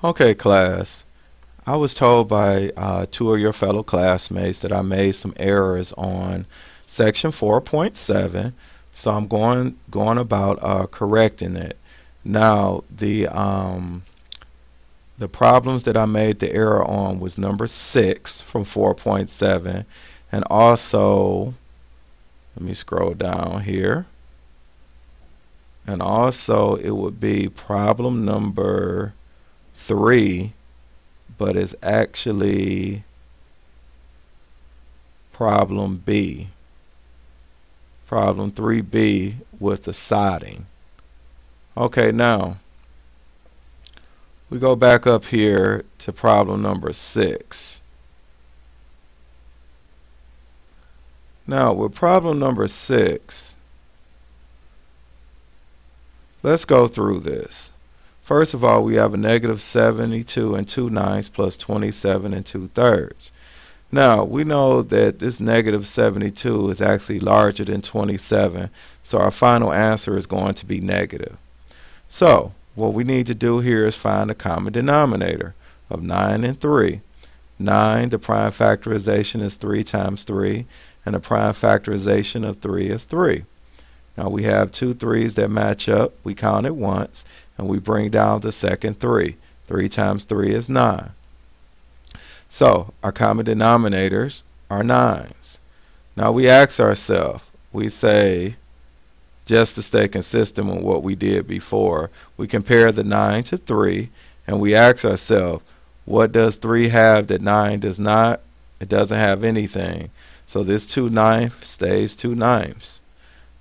Okay, class. I was told by two of your fellow classmates that I made some errors on section 4.7, so I'm going about correcting it. Now, the problems that I made the error on was number 6 from 4.7, and also, let me scroll down here, and also it would be problem number 3, but it's actually problem B. Problem 3B with the siding. Okay, now we go back up here to problem number 6. Now with problem number 6, let's go through this. First of all, we have a negative 72 and 2/9 plus 27 and 2/3. Now, we know that this negative 72 is actually larger than 27, so our final answer is going to be negative. So, what we need to do here is find the common denominator of 9 and 3. 9, the prime factorization is 3 times 3, and the prime factorization of 3 is 3. Now, we have two 3's that match up. We count it once, and we bring down the second 3. 3 times 3 is 9. So our common denominators are 9's. Now we ask ourselves, we say, just to stay consistent with what we did before, we compare the 9 to 3, and we ask ourselves, what does 3 have that 9 does not? It doesn't have anything. So this 2/9 stays 2/9.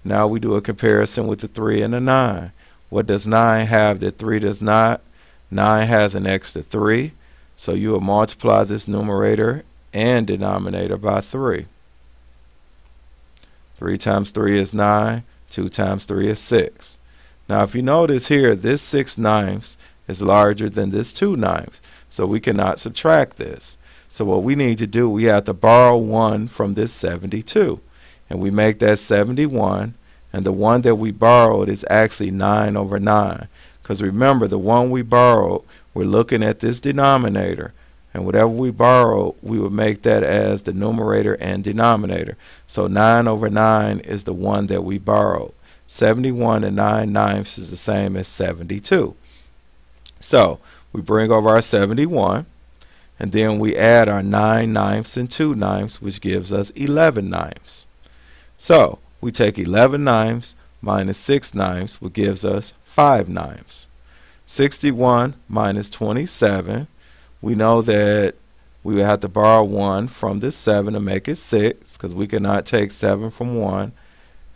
Now we do a comparison with the 3 and the 9. What does 9 have that 3 does not? 9 has an extra 3. So you will multiply this numerator and denominator by 3. 3 times 3 is 9. 2 times 3 is 6. Now if you notice here, this 6/9 is larger than this 2/9. So we cannot subtract this. So what we need to do, we have to borrow 1 from this 72. And we make that 71. And the one that we borrowed is actually 9 over 9. Because remember, the one we borrowed, we're looking at this denominator, and whatever we borrow, we would make that as the numerator and denominator. So 9 over 9 is the one that we borrowed. 71 and 9/9 is the same as 72. So we bring over our 71, and then we add our 9/9 and 2/9, which gives us 11/9. So we take 11/9 minus 6/9, which gives us 5/9. 61 minus 27, we know that we would have to borrow 1 from this 7 to make it 6, because we cannot take 7 from 1.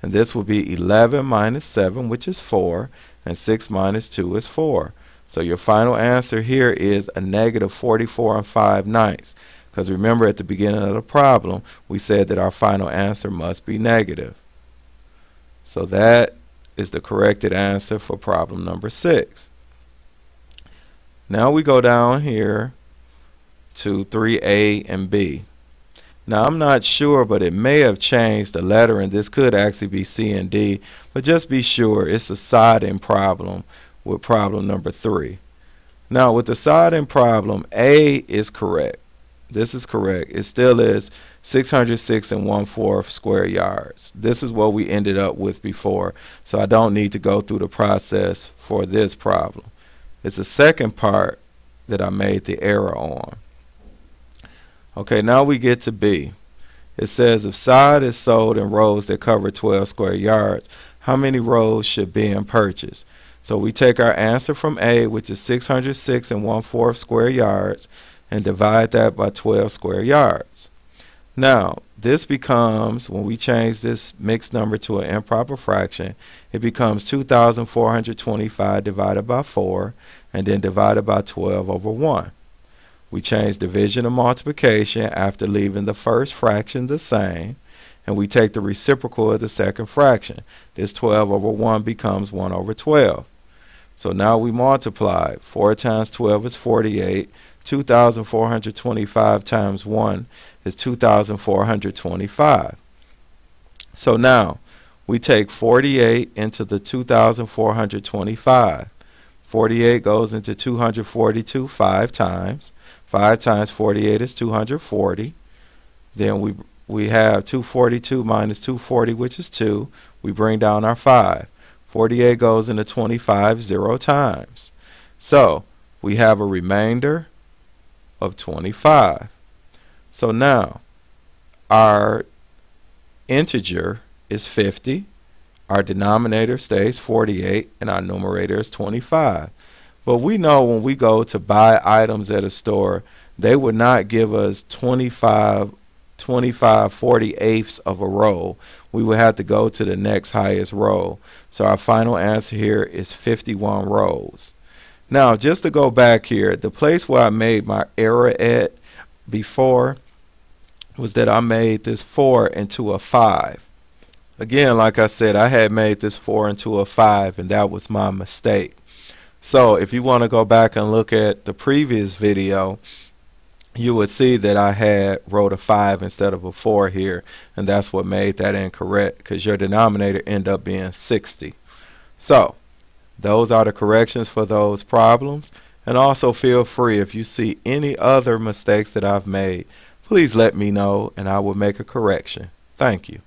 And this will be 11 minus 7, which is 4, and 6 minus 2 is 4. So your final answer here is a negative 44 and 5/9. Because remember, at the beginning of the problem, we said that our final answer must be negative. So that is the corrected answer for problem number 6. Now we go down here to 3A and B. Now I'm not sure, but it may have changed the lettering. This could actually be C and D, but just be sure it's a siding problem with problem number 3. Now with the siding problem, A is correct. This is correct. It still is 606 1/4 square yards. This is what we ended up with before, so I don't need to go through the process for this problem. It's the second part that I made the error on. Okay, now we get to B. It says if sod is sold in rows that cover 12 square yards, how many rows should be purchased? So we take our answer from A, which is 606 1/4 square yards, and divide that by 12 square yards. Now, this becomes, when we change this mixed number to an improper fraction, it becomes 2,425 divided by 4, and then divided by 12 over 1. We change division to multiplication after leaving the first fraction the same, and we take the reciprocal of the second fraction. This 12 over 1 becomes 1 over 12. So now we multiply. 4 times 12 is 48. 2,425 times 1 is 2,425. So now we take 48 into the 2,425. 48 goes into 242 5 times. 5 times 48 is 240. Then we have 242 minus 240, which is 2. We bring down our 5. 48 goes into 25 0 times. So we have a remainder of 25. So now our integer is 50. Our denominator stays 48 and our numerator is 25. But we know when we go to buy items at a store, they would not give us 25 48ths of a row. We would have to go to the next highest row. So our final answer here is 51 rows. Now, just to go back here, the place where I made my error at before was that I made this 4 into a 5. Again, like I said, I had made this 4 into a 5, and that was my mistake. So if you want to go back and look at the previous video, you would see that I had wrote a 5 instead of a 4 here, and that's what made that incorrect, because your denominator ended up being 60. So those are the corrections for those problems. And also feel free, if you see any other mistakes that I've made, please let me know and I will make a correction. Thank you.